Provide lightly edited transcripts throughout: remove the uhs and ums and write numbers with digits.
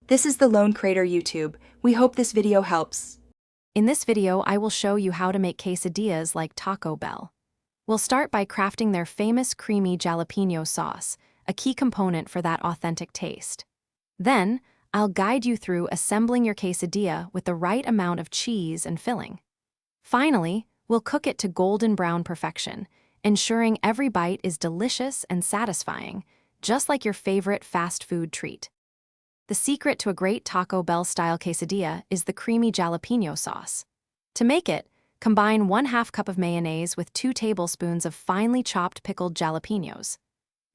This is the Lone Crater YouTube. We hope this video helps. In this video, I will show you how to make quesadillas like Taco Bell. We'll start by crafting their famous creamy jalapeno sauce, a key component for that authentic taste. Then, I'll guide you through assembling your quesadilla with the right amount of cheese and filling. Finally, we'll cook it to golden brown perfection, ensuring every bite is delicious and satisfying, just like your favorite fast food treat. The secret to a great Taco Bell-style quesadilla is the creamy jalapeno sauce. To make it, combine 1/2 cup of mayonnaise with 2 tablespoons of finely chopped pickled jalapenos.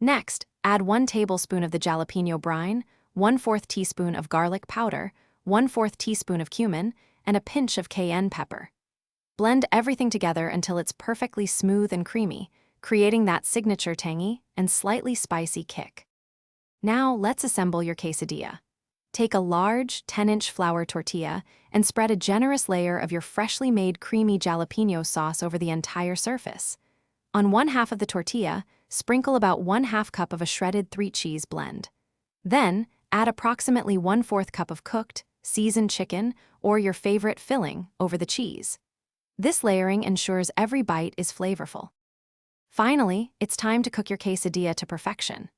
Next, add 1 tablespoon of the jalapeno brine, 1/4 teaspoon of garlic powder, 1/4 teaspoon of cumin, and a pinch of cayenne pepper. Blend everything together until it's perfectly smooth and creamy, creating that signature tangy and slightly spicy kick. Now, let's assemble your quesadilla. Take a large 10-inch flour tortilla and spread a generous layer of your freshly made creamy jalapeno sauce over the entire surface. On 1/2 of the tortilla, sprinkle about 1/2 cup of a shredded 3-cheese blend. Then, add approximately 1/4 cup of cooked, seasoned chicken or your favorite filling over the cheese. This layering ensures every bite is flavorful. Finally, it's time to cook your quesadilla to perfection.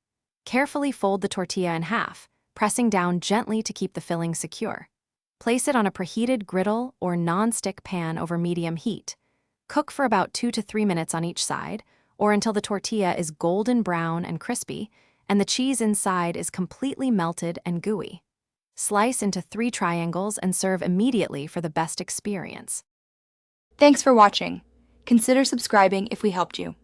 Carefully fold the tortilla in half, pressing down gently to keep the filling secure. Place it on a preheated griddle or non-stick pan over medium heat. Cook for about 2 to 3 minutes on each side, or until the tortilla is golden brown and crispy, and the cheese inside is completely melted and gooey. Slice into 3 triangles and serve immediately for the best experience. Thanks for watching. Consider subscribing if we helped you.